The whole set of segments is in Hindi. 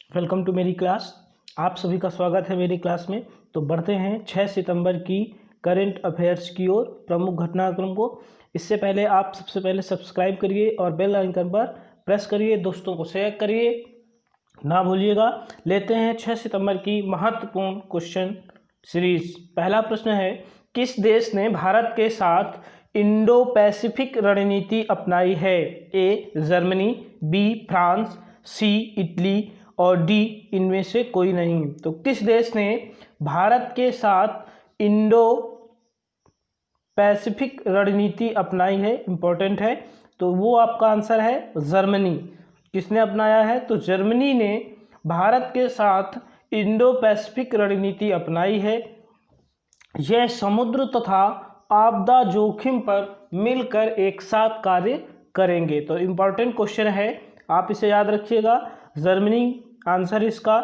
वेलकम टू मेरी क्लास। आप सभी का स्वागत है मेरी क्लास में। तो बढ़ते हैं 6 सितंबर की करंट अफेयर्स की ओर, प्रमुख घटनाक्रम को। इससे पहले आप सबसे पहले सब्सक्राइब करिए और बेल आइकन पर प्रेस करिए, दोस्तों को शेयर करिए ना भूलिएगा। लेते हैं 6 सितंबर की महत्वपूर्ण क्वेश्चन सीरीज। पहला प्रश्न है, किस देश ने भारत के साथ इंडो पैसिफिक रणनीति अपनाई है? A Germany, B France, C Italy और डी इनमें से कोई नहीं। तो किस देश ने भारत के साथ इंडो पैसिफिक रणनीति अपनाई है? इंपॉर्टेंट है। तो वो आपका आंसर है जर्मनी। किसने अपनाया है? तो जर्मनी ने भारत के साथ इंडो पैसिफिक रणनीति अपनाई है। यह समुद्र तथा आपदा जोखिम पर मिलकर एक साथ कार्य करेंगे। तो इम्पॉर्टेंट क्वेश्चन है, आप इसे याद रखिएगा। जर्मनी आंसर इसका।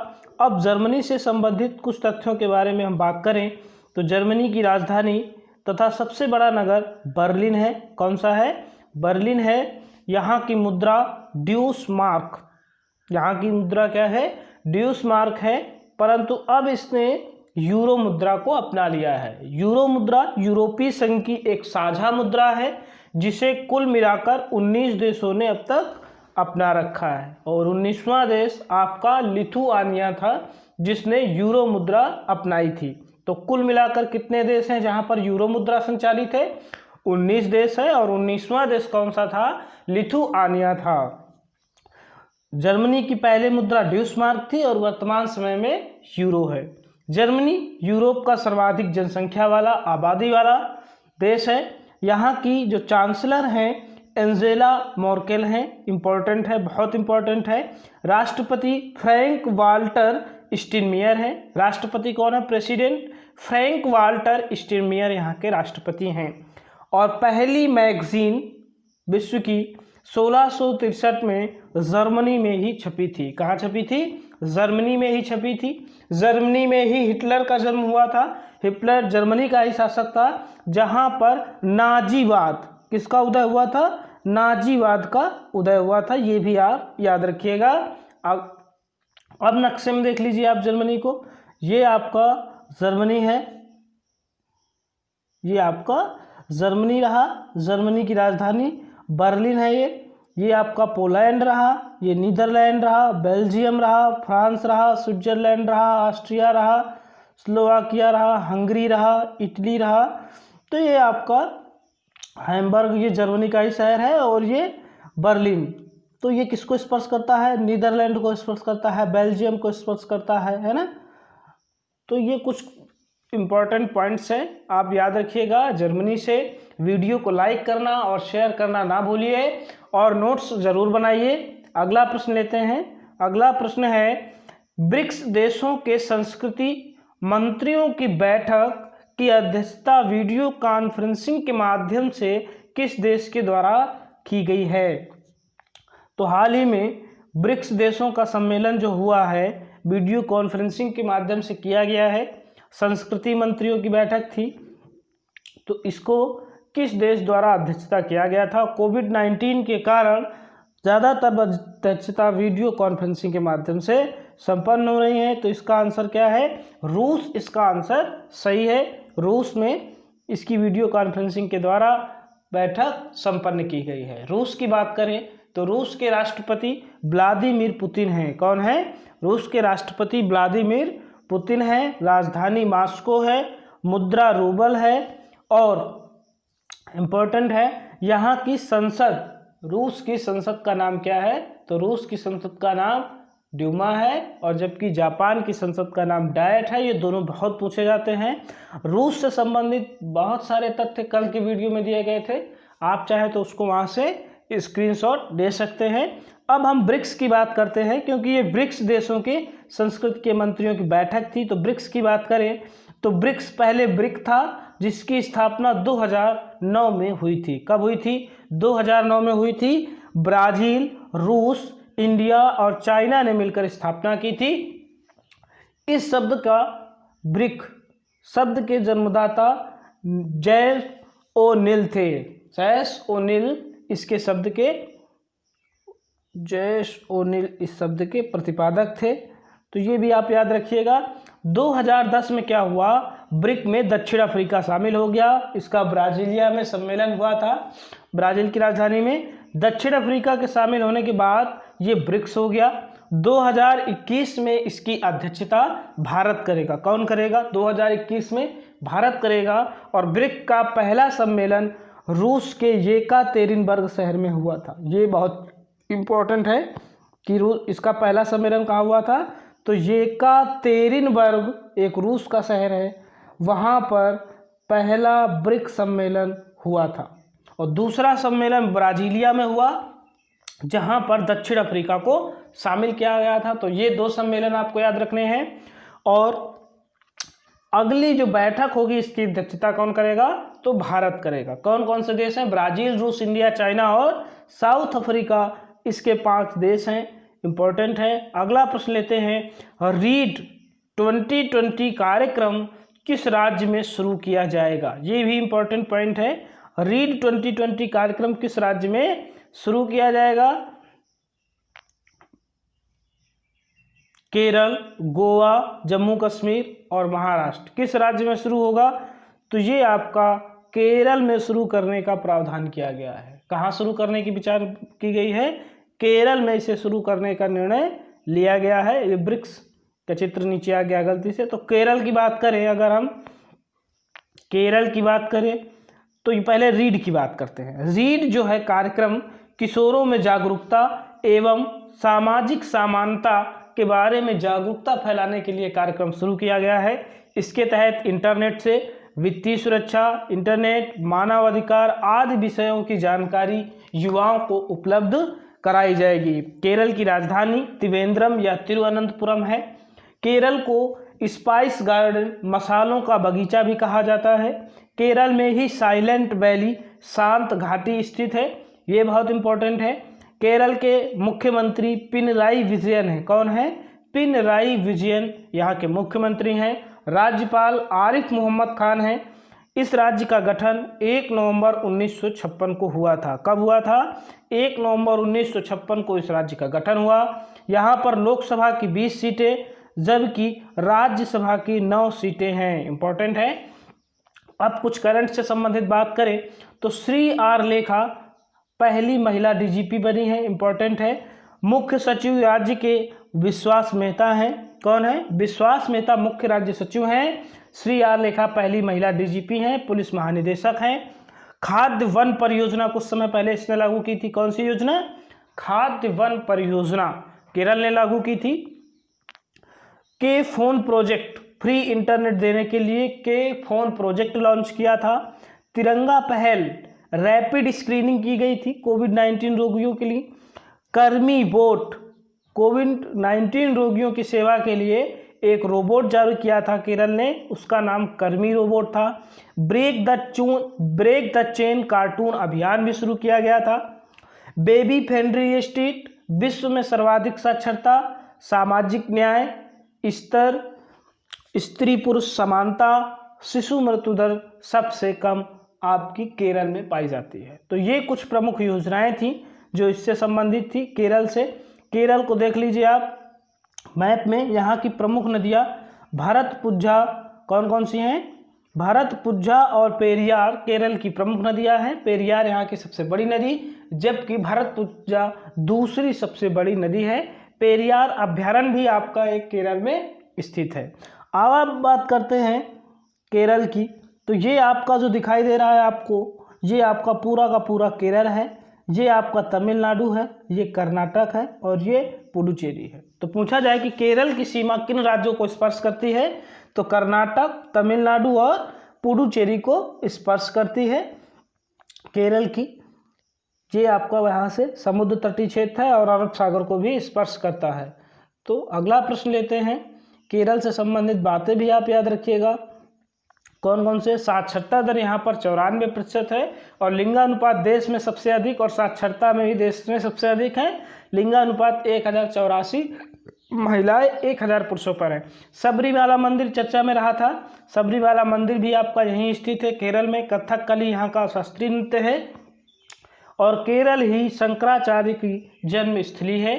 अब जर्मनी से संबंधित कुछ तथ्यों के बारे में हम बात करें तो जर्मनी की राजधानी तथा सबसे बड़ा नगर बर्लिन है। कौन सा है? बर्लिन है। यहाँ की मुद्रा ड्यूस मार्क, यहाँ की मुद्रा क्या है? ड्यूस मार्क है। परंतु अब इसने यूरो मुद्रा को अपना लिया है। यूरो मुद्रा यूरोपीय संघ की एक साझा मुद्रा है जिसे कुल मिलाकर 19 देशों ने अब तक अपना रखा है, और 19वां देश आपका लिथुआनिया था जिसने यूरो मुद्रा अपनाई थी। तो कुल मिलाकर कितने देश हैं जहां पर यूरो मुद्रा संचालित है? 19 देश है, और 19वां देश कौन सा था? लिथुआनिया था। जर्मनी की पहले मुद्रा ड्यूस मार्क थी और वर्तमान समय में यूरो है। जर्मनी यूरोप का सर्वाधिक जनसंख्या वाला, आबादी वाला देश है। यहाँ की जो चांसलर हैं एंजेला मर्केल हैं। इम्पोर्टेंट है, बहुत इम्पोर्टेंट है। राष्ट्रपति फ्रैंक वाल्टर स्टीनमेयर हैं। राष्ट्रपति कौन है? प्रेसिडेंट फ्रैंक वाल्टर स्टीनमेयर यहाँ के राष्ट्रपति हैं। और पहली मैगजीन विश्व की 1663 में जर्मनी में ही छपी थी। कहाँ छपी थी? जर्मनी में ही छपी थी। जर्मनी में ही हिटलर का जन्म हुआ था। हिटलर जर्मनी का ही शासक था जहाँ पर नाजीवाद, किसका उदय हुआ था? नाजीवाद का उदय हुआ था। ये भी आप याद रखिएगा। अब नक्शे में देख लीजिए आप जर्मनी को। ये आपका जर्मनी है, ये आपका जर्मनी रहा। जर्मनी की राजधानी बर्लिन है। ये आपका पोलैंड रहा, ये नीदरलैंड रहा, बेल्जियम रहा, फ्रांस रहा, स्विट्जरलैंड रहा, ऑस्ट्रिया रहा, स्लोवाकिया रहा, हंगरी रहा, इटली रहा। तो ये आपका हैम्बर्ग, ये जर्मनी का ही शहर है, और ये बर्लिन। तो ये किसको स्पर्श करता है? नीदरलैंड को स्पर्श करता है, बेल्जियम को स्पर्श करता है ना। तो ये कुछ इम्पॉर्टेंट पॉइंट्स हैं, आप याद रखिएगा। जर्मनी से वीडियो को लाइक करना और शेयर करना ना भूलिए, और नोट्स जरूर बनाइए। अगला प्रश्न लेते हैं। अगला प्रश्न है, ब्रिक्स देशों के संस्कृति मंत्रियों की बैठक की अध्यक्षता वीडियो कॉन्फ्रेंसिंग के माध्यम से किस देश के द्वारा की गई है? तो हाल ही में ब्रिक्स देशों का सम्मेलन जो हुआ है वीडियो कॉन्फ्रेंसिंग के माध्यम से किया गया है। संस्कृति मंत्रियों की बैठक थी। तो इसको किस देश द्वारा अध्यक्षता किया गया था? कोविड-19 के कारण ज़्यादातर अध्यक्षता वीडियो कॉन्फ्रेंसिंग के माध्यम से संपन्न हो रही है। तो इसका आंसर क्या है? रूस इसका आंसर सही है। रूस में इसकी वीडियो कॉन्फ्रेंसिंग के द्वारा बैठक संपन्न की गई है। रूस की बात करें तो रूस के राष्ट्रपति व्लादिमीर पुतिन हैं। कौन है? रूस के राष्ट्रपति व्लादिमीर पुतिन है। राजधानी मॉस्को है, मुद्रा रूबल है, और इम्पोर्टेंट है यहाँ की संसद, रूस की संसद का नाम क्या है? तो रूस की संसद का नाम ड्यूमा है, और जबकि जापान की संसद का नाम डायट है। ये दोनों बहुत पूछे जाते हैं। रूस से संबंधित बहुत सारे तथ्य कल के वीडियो में दिए गए थे, आप चाहे तो उसको वहाँ से स्क्रीनशॉट दे सकते हैं। अब हम ब्रिक्स की बात करते हैं, क्योंकि ये ब्रिक्स देशों के संस्कृति के मंत्रियों की बैठक थी। तो ब्रिक्स की बात करें तो ब्रिक्स पहले ब्रिक था जिसकी स्थापना 2009 में हुई थी। कब हुई थी? 2009 में हुई थी। ब्राजील, रूस, इंडिया और चाइना ने मिलकर स्थापना की थी। इस शब्द का, ब्रिक शब्द के जन्मदाता जैस ओनिल थे। जैस ओनिल इसके शब्द के, जैस ओनिल इस शब्द के प्रतिपादक थे। तो ये भी आप याद रखिएगा। 2010 में क्या हुआ, ब्रिक में दक्षिण अफ्रीका शामिल हो गया। इसका ब्राजीलिया में सम्मेलन हुआ था, ब्राज़ील की राजधानी में। दक्षिण अफ्रीका के शामिल होने के बाद ये ब्रिक्स हो गया। 2021 में इसकी अध्यक्षता भारत करेगा। कौन करेगा? 2021 में भारत करेगा। और ब्रिक का पहला सम्मेलन रूस के येकातेरिनबर्ग शहर में हुआ था। ये बहुत इम्पोर्टेंट है कि इसका पहला सम्मेलन कहाँ हुआ था, तो येकातेरिनबर्ग एक रूस का शहर है, वहाँ पर पहला ब्रिक सम्मेलन हुआ था। और दूसरा सम्मेलन ब्राजीलिया में हुआ, जहाँ पर दक्षिण अफ्रीका को शामिल किया गया था। तो ये 2 सम्मेलन आपको याद रखने हैं। और अगली जो बैठक होगी इसकी अध्यक्षता कौन करेगा, तो भारत करेगा। कौन कौन से देश हैं? ब्राज़ील, रूस, इंडिया, चाइना और साउथ अफ्रीका, इसके 5 देश हैं, इंपॉर्टेंट है। अगला प्रश्न लेते हैं, रीड 2020 कार्यक्रम किस राज्य में शुरू किया जाएगा? ये भी इंपॉर्टेंट पॉइंट है। रीड 2020 कार्यक्रम किस राज्य में शुरू किया जाएगा? केरल, गोवा, जम्मू कश्मीर और महाराष्ट्र। किस राज्य में शुरू होगा? तो ये आपका केरल में शुरू करने का प्रावधान किया गया है। कहाँ शुरू करने की विचार की गई है? केरल में इसे शुरू करने का निर्णय लिया गया है। ये ब्रिक्स का चित्र नीचे आ गया गलती से। तो केरल की बात करें, अगर हम केरल की बात करें तो ये पहले रीड की बात करते हैं। रीड जो है कार्यक्रम किशोरों में जागरूकता एवं सामाजिक समानता के बारे में जागरूकता फैलाने के लिए कार्यक्रम शुरू किया गया है। इसके तहत इंटरनेट से वित्तीय सुरक्षा, इंटरनेट, मानवाधिकार आदि विषयों की जानकारी युवाओं को उपलब्ध कराई जाएगी। केरल की राजधानी त्रिवेंद्रम या तिरुवनंतपुरम है। केरल को स्पाइस गार्डन, मसालों का बगीचा भी कहा जाता है। केरल में ही साइलेंट वैली, शांत घाटी स्थित है। ये बहुत इंपॉर्टेंट है। केरल के मुख्यमंत्री पिनराई विजयन हैं। कौन है? पिनराई विजयन यहाँ के मुख्यमंत्री हैं। राज्यपाल आरिफ मोहम्मद खान हैं। इस राज्य का गठन 1 नवंबर 1956 को हुआ था। कब हुआ था? 1 नवंबर 1956 को इस राज्य का गठन हुआ। यहाँ पर लोकसभा की 20 सीटें जबकि राज्यसभा की 9 सीटें हैं। इंपॉर्टेंट है। अब कुछ करंट से संबंधित बात करें तो श्री आर लेखा पहली महिला डीजीपी बनी है। इंपॉर्टेंट है। मुख्य सचिव राज्य के विश्वास मेहता हैं। कौन है? विश्वास मेहता मुख्य राज्य सचिव हैं। श्री आर लेखा पहली महिला डीजीपी हैं, पुलिस महानिदेशक हैं। खाद्य वन परियोजना कुछ समय पहले इसने लागू की थी। कौन सी योजना? खाद्य वन परियोजना केरल ने लागू की थी। के फोन प्रोजेक्ट, फ्री इंटरनेट देने के लिए के फोन प्रोजेक्ट लॉन्च किया था। तिरंगा पहल, रैपिड स्क्रीनिंग की गई थी कोविड-19 रोगियों के लिए। कर्मी बोट, कोविड-19 रोगियों की सेवा के लिए एक रोबोट जारी किया था केरल ने, उसका नाम कर्मी रोबोट था। ब्रेक द चेन कार्टून अभियान भी शुरू किया गया था। बेबी फ्रेंडली स्टेट, विश्व में सर्वाधिक साक्षरता, सामाजिक न्याय स्तर, स्त्री पुरुष समानता, शिशु मृत्यु दर सबसे कम आपकी केरल में पाई जाती है। तो ये कुछ प्रमुख योजनाएं थी जो इससे संबंधित थी केरल से। केरल को देख लीजिए आप मैप में। यहाँ की प्रमुख नदियाँ भरतपुझा, कौन कौन सी हैं? भरतपुझा और पेरियार केरल की प्रमुख नदियाँ हैं। पेरियार यहाँ की सबसे बड़ी नदी, जबकि भरतपुझा दूसरी सबसे बड़ी नदी है। पेरियार अभ्यारण्य भी आपका एक केरल में स्थित है। अब आप बात करते हैं केरल की, तो ये आपका जो दिखाई दे रहा है आपको, ये आपका पूरा का पूरा केरल है। ये आपका तमिलनाडु है, ये कर्नाटक है और ये पुडुचेरी है। तो पूछा जाए कि केरल की सीमा किन राज्यों को स्पर्श करती है, तो कर्नाटक, तमिलनाडु और पुडुचेरी को स्पर्श करती है केरल की। ये आपका यहाँ से समुद्र तटीय क्षेत्र है और अरब सागर को भी स्पर्श करता है। तो अगला प्रश्न लेते हैं। केरल से संबंधित बातें भी आप याद रखिएगा। कौन कौन से? साक्षरता दर यहाँ पर 94% है और लिंगानुपात देश में सबसे अधिक और साक्षरता में भी देश में सबसे अधिक है। लिंगानुपात 1084 महिलाएं 1000 पुरुषों पर है। सबरीमाला मंदिर चर्चा में रहा था। सबरीमाला मंदिर भी आपका यहीं स्थित है केरल में। कथकली यहाँ का शास्त्रीय नृत्य है और केरल ही शंकराचार्य की जन्म स्थली है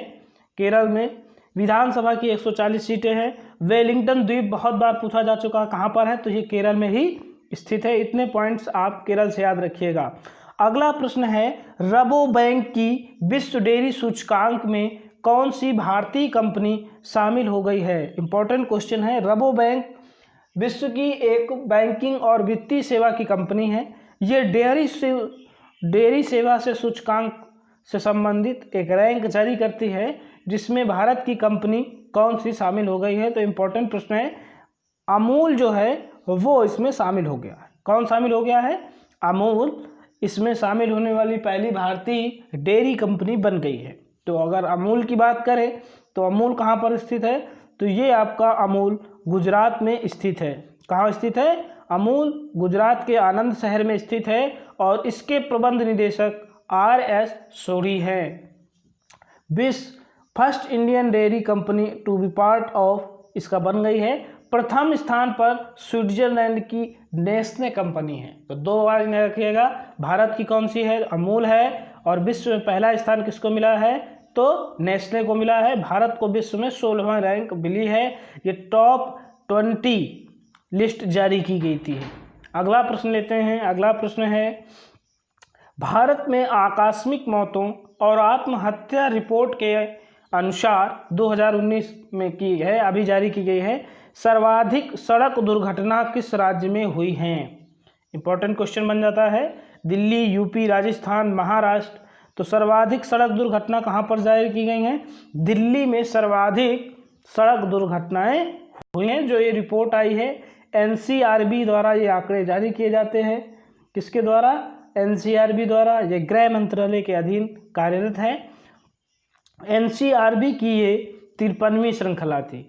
केरल में। विधानसभा की 140 सीटें हैं। वेलिंगटन द्वीप बहुत बार पूछा जा चुका है, कहाँ पर है, तो ये केरल में ही स्थित है। इतने पॉइंट्स आप केरल से याद रखिएगा। अगला प्रश्न है, रबो बैंक की विश्व डेयरी सूचकांक में कौन सी भारतीय कंपनी शामिल हो गई है? इंपॉर्टेंट क्वेश्चन है। रबो बैंक विश्व की एक बैंकिंग और वित्तीय सेवा की कंपनी है। ये डेयरी सेवा से सूचकांक से संबंधित एक रैंक जारी करती है, जिसमें भारत की कंपनी कौन सी शामिल हो गई है? तो इम्पोर्टेंट प्रश्न है। अमूल जो है वो इसमें शामिल हो गया है। कौन शामिल हो गया है? अमूल इसमें शामिल होने वाली पहली भारतीय डेयरी कंपनी बन गई है। तो अगर अमूल की बात करें तो अमूल कहाँ पर स्थित है? तो ये आपका अमूल गुजरात में स्थित है। कहाँ स्थित है? अमूल गुजरात के आनंद शहर में स्थित है और इसके प्रबंध निदेशक RS सोरी हैं। First Indian dairy company to be part of इसका बन गई है। प्रथम स्थान पर स्विट्जरलैंड की नेस्ले कंपनी है। तो दो बार याद रखिएगा, भारत की कौन सी है? अमूल है। और विश्व में पहला स्थान किसको मिला है? तो नेस्ले को मिला है। भारत को विश्व में 16वां रैंक मिली है। ये टॉप 20 लिस्ट जारी की गई थी। अगला प्रश्न लेते हैं। अगला प्रश्न है, भारत में आकस्मिक मौतों और आत्महत्या रिपोर्ट के अनुसार 2019 में की है, अभी जारी की गई है, सर्वाधिक सड़क दुर्घटना किस राज्य में हुई हैं? इंपॉर्टेंट क्वेश्चन बन जाता है। दिल्ली, यूपी, राजस्थान, महाराष्ट्र। तो सर्वाधिक सड़क दुर्घटना कहाँ पर जारी की गई हैं? दिल्ली में सर्वाधिक सड़क दुर्घटनाएं हुई हैं। जो ये रिपोर्ट आई है NCRB द्वारा ये आंकड़े जारी किए जाते हैं। किसके द्वारा? NCRB द्वारा। ये गृह मंत्रालय के अधीन कार्यरत है। NCRB की ये 53वीं श्रृंखला थी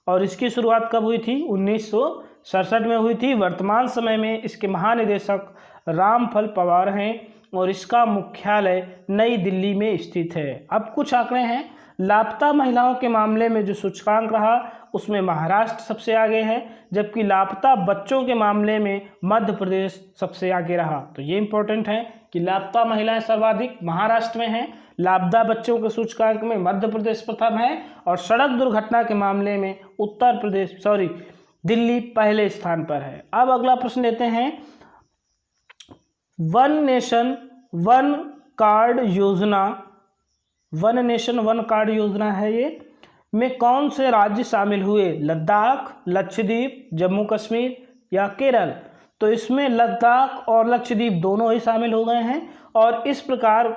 और इसकी शुरुआत कब हुई थी? 1967 में हुई थी। वर्तमान समय में इसके महानिदेशक रामफल पवार हैं और इसका मुख्यालय नई दिल्ली में स्थित है। अब कुछ आंकड़े हैं। लापता महिलाओं के मामले में जो सूचकांक रहा उसमें महाराष्ट्र सबसे आगे है, जबकि लापता बच्चों के मामले में मध्य प्रदेश सबसे आगे रहा। तो ये इंपॉर्टेंट है कि लापता महिलाएं सर्वाधिक महाराष्ट्र में हैं, लापता बच्चों के सूचकांक में मध्य प्रदेश प्रथम है और सड़क दुर्घटना के मामले में दिल्ली पहले स्थान पर है। अब अगला प्रश्न लेते हैं, वन नेशन वन कार्ड योजना है ये में कौन से राज्य शामिल हुए? लद्दाख, लक्षद्वीप, जम्मू कश्मीर या केरल? तो इसमें लद्दाख और लक्षद्वीप दोनों ही शामिल हो गए हैं और इस प्रकार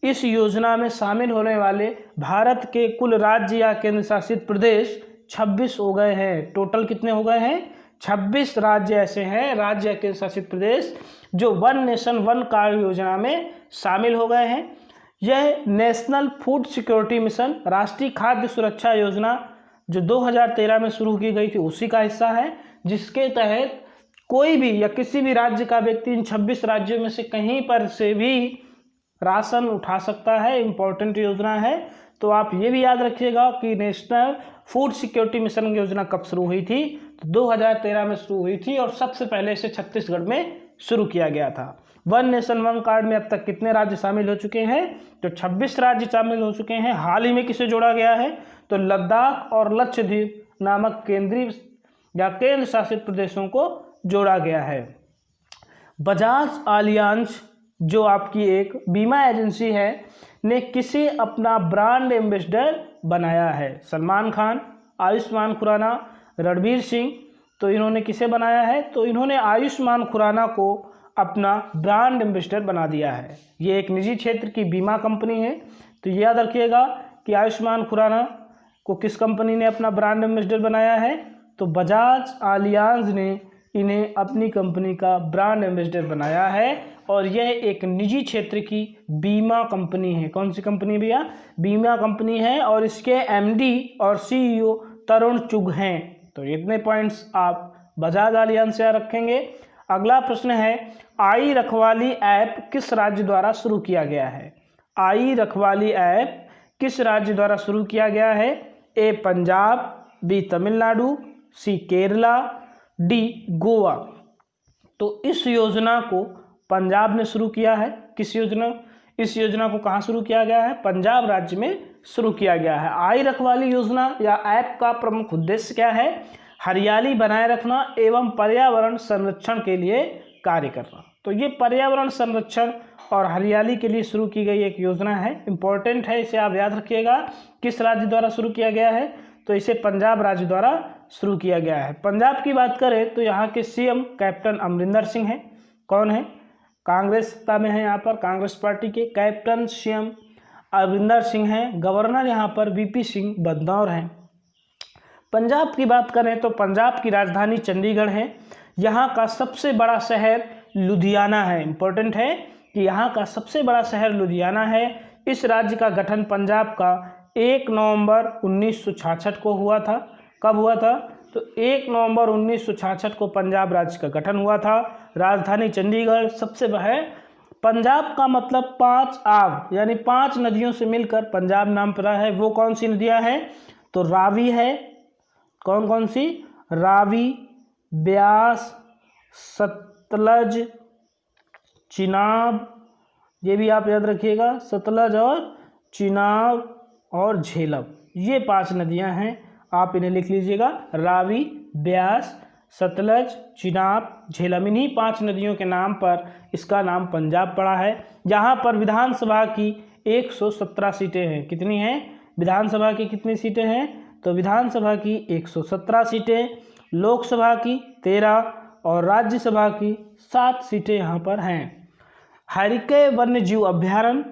इस योजना में शामिल होने वाले भारत के कुल राज्य या केंद्र शासित प्रदेश 26 हो गए हैं। टोटल कितने हो गए हैं? 26 राज्य ऐसे हैं, राज्य या केंद्र शासित प्रदेश, जो वन नेशन वन कार्ड योजना में शामिल हो गए हैं। यह नेशनल फूड सिक्योरिटी मिशन, राष्ट्रीय खाद्य सुरक्षा योजना जो 2013 में शुरू की गई थी उसी का हिस्सा है, जिसके तहत कोई भी या किसी भी राज्य का व्यक्ति इन 26 राज्यों में से कहीं पर से भी राशन उठा सकता है। इम्पोर्टेंट योजना है। तो आप ये भी याद रखिएगा कि नेशनल फूड सिक्योरिटी मिशन योजना कब शुरू हुई थी? तो 2013 में शुरू हुई थी और सबसे पहले इसे छत्तीसगढ़ में शुरू किया गया था। वन नेशन वन कार्ड में अब तक कितने राज्य शामिल हो चुके हैं? तो 26 राज्य शामिल हो चुके हैं। हाल ही में किसे जोड़ा गया है? तो लद्दाख और लक्षद्वीप नामक केंद्रीय या केंद्र शासित प्रदेशों को जोड़ा गया है। बजाज आलियांज जो आपकी एक बीमा एजेंसी है ने किसे अपना ब्रांड एम्बेसडर बनाया है? सलमान खान, आयुष्मान खुराना, रणवीर सिंह। तो इन्होंने किसे बनाया है? तो इन्होंने आयुष्मान खुराना को अपना ब्रांड एम्बेसडर बना दिया है। ये एक निजी क्षेत्र की बीमा कंपनी है। तो याद रखिएगा कि आयुष्मान खुराना को किस कंपनी ने अपना ब्रांड एम्बेसडर बनाया है? तो बजाज आलियांज ने इन्हें अपनी कंपनी का ब्रांड एम्बेसडर बनाया है और यह एक निजी क्षेत्र की बीमा कंपनी है। कौन सी कंपनी भैया? बीमा कंपनी है और इसके MD और CEO तरुण चुग हैं। तो इतने पॉइंट्स आप बजाज आलियांज से रखेंगे। अगला प्रश्न है, आई रखवाली ऐप किस राज्य द्वारा शुरू किया गया है? आई रखवाली ऐप किस राज्य द्वारा शुरू किया गया है? A Punjab, B Tamil Nadu, C Kerala, D Goa. तो इस योजना को पंजाब ने शुरू किया है। किस योजना? इस योजना को कहाँ शुरू किया गया है? पंजाब राज्य में शुरू किया गया है। आई रखवाली योजना या ऐप का प्रमुख उद्देश्य क्या है? हरियाली बनाए रखना एवं पर्यावरण संरक्षण के लिए कार्य करना। तो ये पर्यावरण संरक्षण और हरियाली के लिए शुरू की गई एक योजना है, इंपॉर्टेंट है, इसे आप याद रखिएगा। किस राज्य द्वारा शुरू किया गया है? तो इसे पंजाब राज्य द्वारा शुरू किया गया है। पंजाब की बात करें तो यहाँ के सीएम कैप्टन अमरिंदर सिंह हैं। कौन है? कांग्रेस सत्ता में है, यहाँ पर कांग्रेस पार्टी के कैप्टन सीएम अमरिंदर सिंह हैं। गवर्नर यहाँ पर वीपी सिंह बदनौर हैं। पंजाब की बात करें तो पंजाब की राजधानी चंडीगढ़ है। यहाँ का सबसे बड़ा शहर लुधियाना है। इंपॉर्टेंट है कि यहाँ का सबसे बड़ा शहर लुधियाना है। इस राज्य का गठन पंजाब का 1 नवंबर 1966 को हुआ था। कब हुआ था? तो 1 नवंबर 1966 को पंजाब राज्य का गठन हुआ था। राजधानी चंडीगढ़, सबसे बड़ा। पंजाब का मतलब 5 आब यानी 5 नदियों से मिलकर पंजाब नाम पड़ा है। वो कौन सी नदियाँ हैं? तो रावी है। कौन कौन सी? रावी, ब्यास, सतलज, चिनाब, ये भी आप याद रखिएगा, सतलज और चिनाब और झेलम, ये 5 नदियां हैं। आप इन्हें लिख लीजिएगा, रावी, ब्यास, सतलज, चिनाब, झेलम। इन्हीं 5 नदियों के नाम पर इसका नाम पंजाब पड़ा है। यहाँ पर विधानसभा की 117 सीटें हैं। कितनी हैं? विधानसभा की कितनी सीटें हैं? तो विधानसभा की 117 सीटें, लोकसभा की 13 और राज्यसभा की 7 सीटें यहाँ पर हैं। हरिके वन्यजीव अभ्यारण्य,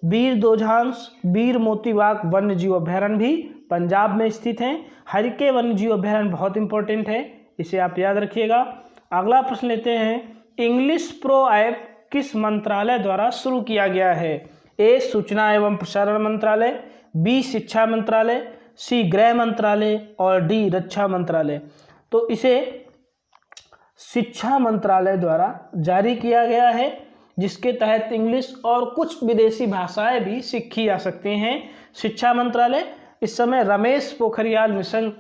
वीर दोझांस, वीर मोती बाग वन्यजीव अभ्यारण्य भी पंजाब में स्थित हैं। हरिके वन्यजीव अभ्यारण्य बहुत इंपॉर्टेंट है, इसे आप याद रखिएगा। अगला प्रश्न लेते हैं, इंग्लिश प्रो ऐप किस मंत्रालय द्वारा शुरू किया गया है? ए सूचना एवं प्रसारण मंत्रालय, बी शिक्षा मंत्रालय, सी गृह मंत्रालय और डी रक्षा मंत्रालय। तो इसे शिक्षा मंत्रालय द्वारा जारी किया गया है, जिसके तहत इंग्लिश और कुछ विदेशी भाषाएं भी सीखी जा सकती हैं। शिक्षा मंत्रालय इस समय रमेश पोखरियाल निशंक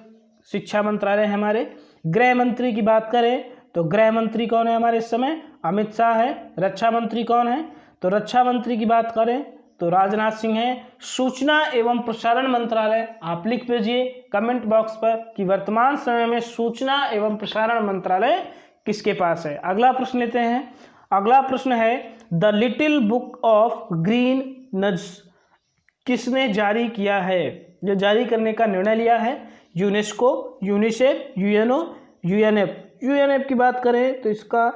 शिक्षा मंत्रालय है हमारे। गृह मंत्री की बात करें तो गृह मंत्री कौन है हमारे इस समय? अमित शाह है। रक्षा मंत्री कौन है? तो रक्षा मंत्री की बात करें तो राजनाथ सिंह है। सूचना एवं प्रसारण मंत्रालय आप लिख दीजिए कमेंट बॉक्स पर कि वर्तमान समय में सूचना एवं प्रसारण मंत्रालय किसके पास है। अगला प्रश्न लेते हैं। अगला प्रश्न है, the little book of green नज किसने जारी किया है? जो जारी करने का निर्णय लिया है, UNESCO, UNICEF, UNO, UNF. UNF की बात करें तो इसका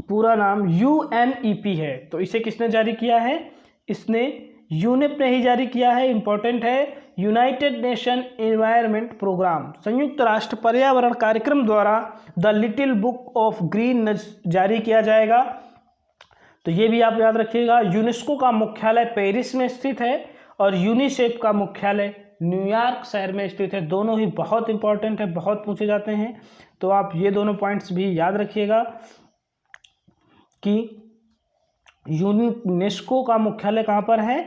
पूरा नाम यूएनईपी है। तो इसे किसने जारी किया है? इसने यूनेप ने ही जारी किया है। इंपॉर्टेंट है, यूनाइटेड नेशन एनवायरनमेंट प्रोग्राम, संयुक्त राष्ट्र पर्यावरण कार्यक्रम द्वारा the little book of green जारी किया जाएगा। तो ये भी आप याद रखिएगा। यूनेस्को का मुख्यालय पेरिस में स्थित है और यूनिसेफ का मुख्यालय न्यूयॉर्क शहर में स्थित है। दोनों ही बहुत इंपॉर्टेंट है, बहुत पूछे जाते हैं, तो आप ये दोनों पॉइंट्स भी याद रखिएगा कि यूनेस्को का मुख्यालय कहाँ पर है?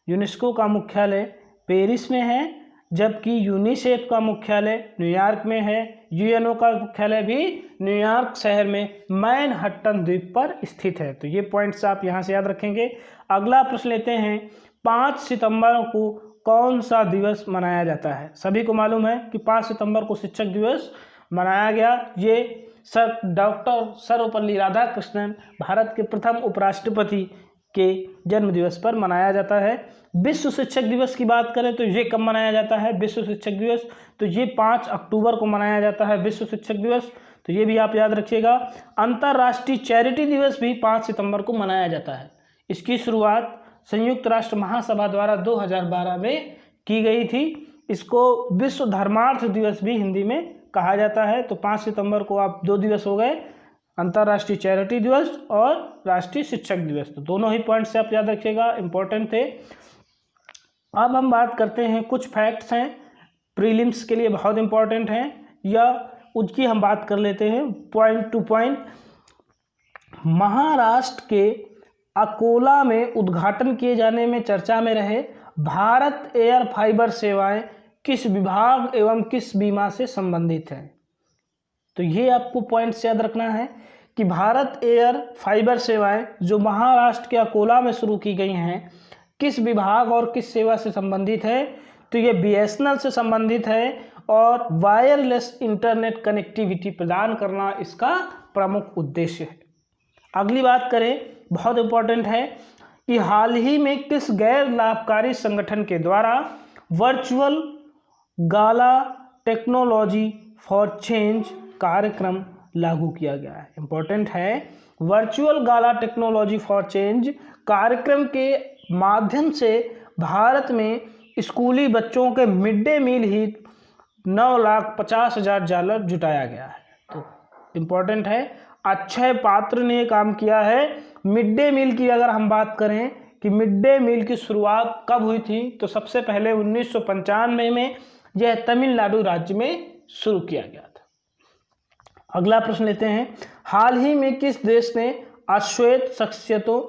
यूनेस्को का मुख्यालय पेरिस में है, जबकि यूनिसेफ का मुख्यालय न्यूयॉर्क में है। यूएनओ का मुख्यालय भी न्यूयॉर्क शहर में मैनहट्टन द्वीप पर स्थित है। तो ये पॉइंट्स आप यहाँ से याद रखेंगे। अगला प्रश्न लेते हैं, 5 सितंबर को कौन सा दिवस मनाया जाता है? सभी को मालूम है कि 5 सितंबर को शिक्षक दिवस मनाया गया। ये सर डॉक्टर सर्वपल्ली राधाकृष्णन, भारत के प्रथम उपराष्ट्रपति के जन्म दिवस पर मनाया जाता है। विश्व शिक्षक दिवस की बात करें तो ये कब मनाया जाता है? विश्व शिक्षक दिवस तो ये 5 अक्टूबर को मनाया जाता है विश्व शिक्षक दिवस, तो ये भी आप याद रखिएगा। अंतर्राष्ट्रीय चैरिटी दिवस भी 5 सितंबर को मनाया जाता है। इसकी शुरुआत संयुक्त राष्ट्र महासभा द्वारा 2012 में की गई थी। इसको विश्व धर्मार्थ दिवस भी हिंदी में कहा जाता है। तो 5 सितंबर को आप 2 दिवस हो गए, अंतर्राष्ट्रीय चैरिटी दिवस और राष्ट्रीय शिक्षक दिवस। तो दोनों ही पॉइंट्स से आप याद रखिएगा, इंपॉर्टेंट थे। अब हम बात करते हैं, कुछ फैक्ट्स हैं प्रीलिम्स के लिए बहुत इंपॉर्टेंट हैं, या उसकी हम बात कर लेते हैं पॉइंट टू पॉइंट। महाराष्ट्र के अकोला में उद्घाटन किए जाने में चर्चा में रहे भारत एयर फाइबर सेवाएं किस विभाग एवं किस बीमा से संबंधित है? तो ये आपको पॉइंट्स याद रखना है कि भारत एयर फाइबर सेवाएं जो महाराष्ट्र के अकोला में शुरू की गई हैं, किस विभाग और किस सेवा से संबंधित है? तो ये BSNL से संबंधित है और वायरलेस इंटरनेट कनेक्टिविटी प्रदान करना इसका प्रमुख उद्देश्य है। अगली बात करें, बहुत इंपॉर्टेंट है कि हाल ही में किस गैर लाभकारी संगठन के द्वारा virtual gala technology for change कार्यक्रम लागू किया गया है। इंपॉर्टेंट है, virtual gala technology for change कार्यक्रम के माध्यम से भारत में स्कूली बच्चों के मिड डे मील हित 9,50,000 डॉलर जुटाया गया है। तो इम्पोर्टेंट है, अक्षय पात्र ने काम किया है। मिड डे मील की अगर हम बात करें कि मिड डे मील की शुरुआत कब हुई थी, तो सबसे पहले 1995 में यह तमिलनाडु राज्य में शुरू किया गया था। अगला प्रश्न लेते हैं, हाल ही में किस देश ने अश्वेत शख्सियतों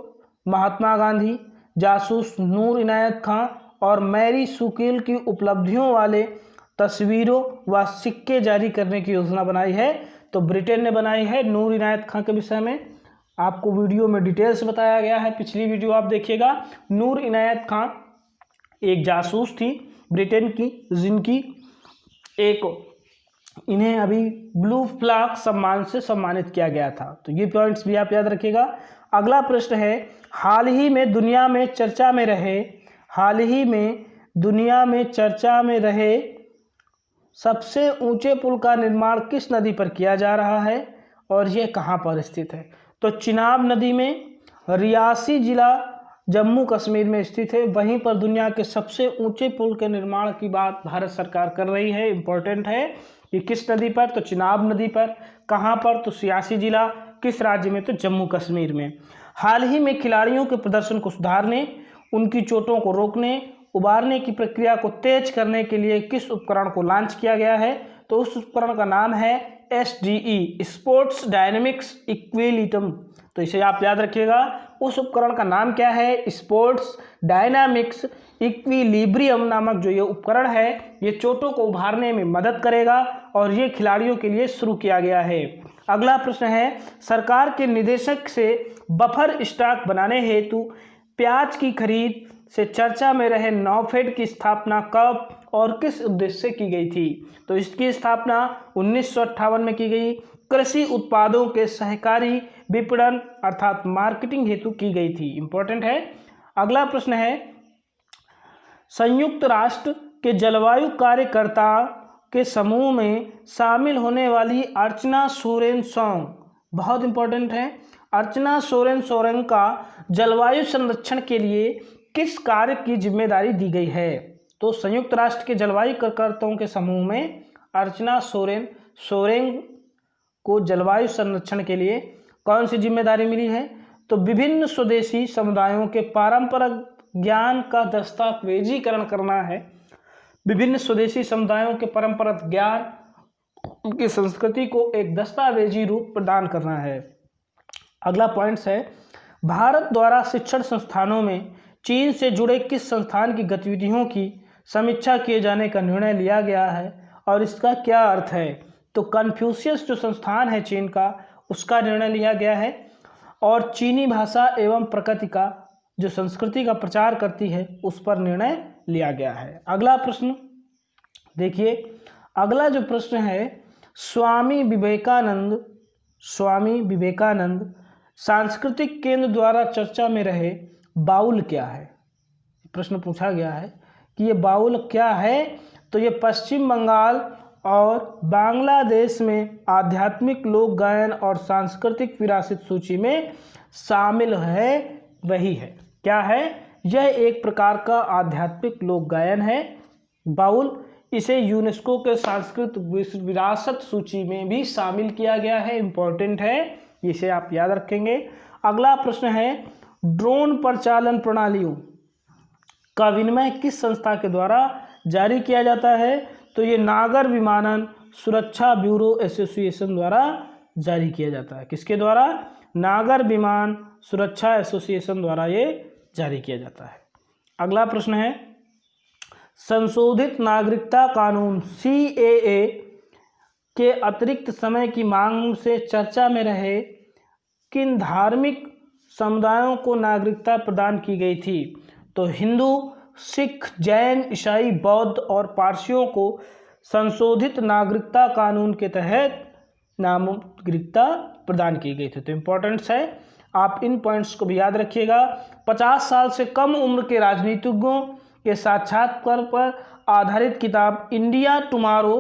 महात्मा गांधी, जासूस नूर इनायत खां और मैरी सुकील की उपलब्धियों वाले तस्वीरों व सिक्के जारी करने की योजना बनाई है? तो ब्रिटेन ने बनाई है। नूर इनायत खां के विषय में आपको वीडियो में डिटेल्स बताया गया है, पिछली वीडियो आप देखिएगा। नूर इनायत खां एक जासूस थी ब्रिटेन की, जिनकी इन्हें अभी ब्लू फ्लैग सम्मान से सम्मानित किया गया था। तो ये पॉइंट्स भी आप याद रखिएगा। अगला प्रश्न है, हाल ही में दुनिया में चर्चा में रहे सबसे ऊंचे पुल का निर्माण किस नदी पर किया जा रहा है और यह कहां पर स्थित है? तो चिनाब नदी में, रियासी जिला जम्मू कश्मीर में स्थित है। वहीं पर दुनिया के सबसे ऊंचे पुल के निर्माण की बात भारत सरकार कर रही है। इंपॉर्टेंट है कि किस नदी पर? तो चिनाब नदी पर। कहां पर? तो रियासी जिला। किस राज्य में? तो जम्मू कश्मीर में। हाल ही में खिलाड़ियों के प्रदर्शन को सुधारने, उनकी चोटों को रोकने, उबारने की प्रक्रिया को तेज करने के लिए किस उपकरण को लॉन्च किया गया है? तो उस उपकरण का नाम है SDE, स्पोर्ट्स डायनेमिक्स इक्विलिब्रियम। तो इसे आप याद रखिएगा, उस उपकरण का नाम क्या है? स्पोर्ट्स डायनामिक्स इक्विलिब्रियम नामक जो ये उपकरण है, ये चोटों को उभारने में मदद करेगा और ये खिलाड़ियों के लिए शुरू किया गया है। अगला प्रश्न है, सरकार के निर्देशक से बफर स्टॉक बनाने हेतु प्याज की खरीद से चर्चा में रहे नौफेड की स्थापना कब और किस उद्देश्य से की गई थी? तो इसकी स्थापना 1958 में की गई, कृषि उत्पादों के सहकारी विपणन अर्थात मार्केटिंग हेतु की गई थी। इंपॉर्टेंट है। अगला प्रश्न है, संयुक्त राष्ट्र के जलवायु कार्यकर्ता के समूह में शामिल होने वाली अर्चना सोरेन सोंग, बहुत इंपॉर्टेंट है, अर्चना सोरेन सोरेन का जलवायु संरक्षण के लिए किस कार्य की जिम्मेदारी दी गई है? तो संयुक्त राष्ट्र के जलवायु कार्यकर्ताओं के समूह में अर्चना सोरेन सोरेन को जलवायु संरक्षण के लिए कौन सी जिम्मेदारी मिली है? तो विभिन्न स्वदेशी समुदायों के पारंपरिक ज्ञान का दस्तावेजीकरण करना है। विभिन्न स्वदेशी समुदायों के परंपरागत ज्ञान, उनकी संस्कृति को एक दस्तावेजी रूप प्रदान करना है। अगला पॉइंट्स है, भारत द्वारा शिक्षण संस्थानों में चीन से जुड़े किस संस्थान की गतिविधियों की समीक्षा किए जाने का निर्णय लिया गया है और इसका क्या अर्थ है? तो कन्फ्यूशियस जो संस्थान है चीन का, उसका निर्णय लिया गया है और चीनी भाषा एवं प्रकृति का जो संस्कृति का प्रचार करती है उस पर निर्णय लिया गया है। अगला प्रश्न देखिए, अगला जो प्रश्न है, स्वामी विवेकानंद सांस्कृतिक केंद्र द्वारा चर्चा में रहे बाउल क्या है? प्रश्न पूछा गया है कि ये बाउल क्या है? तो ये पश्चिम बंगाल और बांग्लादेश में आध्यात्मिक लोक गायन और सांस्कृतिक विरासत सूची में शामिल है, वही है। क्या है? यह एक प्रकार का आध्यात्मिक लोक गायन है बाउल। इसे यूनेस्को के सांस्कृतिक विरासत सूची में भी शामिल किया गया है। इंपॉर्टेंट है, इसे आप याद रखेंगे। अगला प्रश्न है, ड्रोन परिचालन प्रणालियों का विनिमय किस संस्था के द्वारा जारी किया जाता है? तो ये नागर विमानन सुरक्षा ब्यूरो एसोसिएशन द्वारा जारी किया जाता है। किसके द्वारा? नागर विमान सुरक्षा एसोसिएशन द्वारा ये जारी किया जाता है। अगला प्रश्न है, संशोधित नागरिकता कानून CAA के अतिरिक्त समय की मांग से चर्चा में रहे किन धार्मिक समुदायों को नागरिकता प्रदान की गई थी? तो हिंदू, सिख, जैन, ईसाई, बौद्ध और पारसियों को संशोधित नागरिकता कानून के तहत नागरिकता प्रदान की गई थी। तो इम्पोर्टेंट्स है, आप इन पॉइंट्स को भी याद रखिएगा। 50 साल से कम उम्र के राजनीतिज्ञों के साक्षात्कार पर आधारित किताब India tomorrow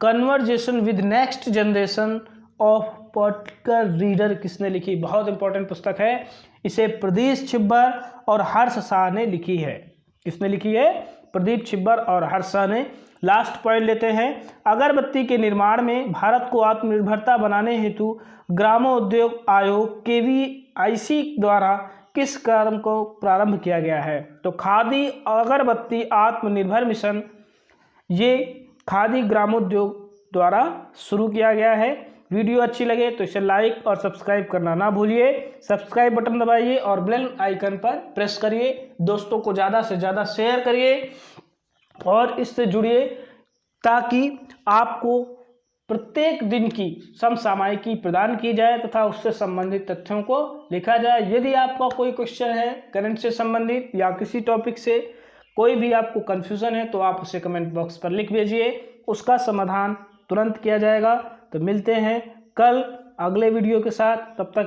conversation with next generation of political reader किसने लिखी? बहुत इंपॉर्टेंट पुस्तक है। इसे प्रदीप छिब्बर और हर्ष शाह ने लिखी है। किसने लिखी है? प्रदीप छिब्बर और हर्ष शाह ने। लास्ट पॉइंट लेते हैं, अगरबत्ती के निर्माण में भारत को आत्मनिर्भरता बनाने हेतु ग्रामोद्योग आयोग KVIC द्वारा किस कार्यक्रम को प्रारंभ किया गया है? तो खादी अगरबत्ती आत्मनिर्भर मिशन, ये खादी ग्रामोद्योग द्वारा शुरू किया गया है। वीडियो अच्छी लगे तो इसे लाइक और सब्सक्राइब करना ना भूलिए। सब्सक्राइब बटन दबाइए और बेल आइकन पर प्रेस करिए। दोस्तों को ज़्यादा से ज़्यादा शेयर करिए और इससे जुड़िए ताकि आपको प्रत्येक दिन की समसामयिकी प्रदान की जाए तथा उससे संबंधित तथ्यों को लिखा जाए। यदि आपका कोई क्वेश्चन है करंट से संबंधित या किसी टॉपिक से कोई भी आपको कन्फ्यूज़न है तो आप उसे कमेंट बॉक्स पर लिख भेजिए, उसका समाधान तुरंत किया जाएगा। तो मिलते हैं कल अगले वीडियो के साथ, तब तक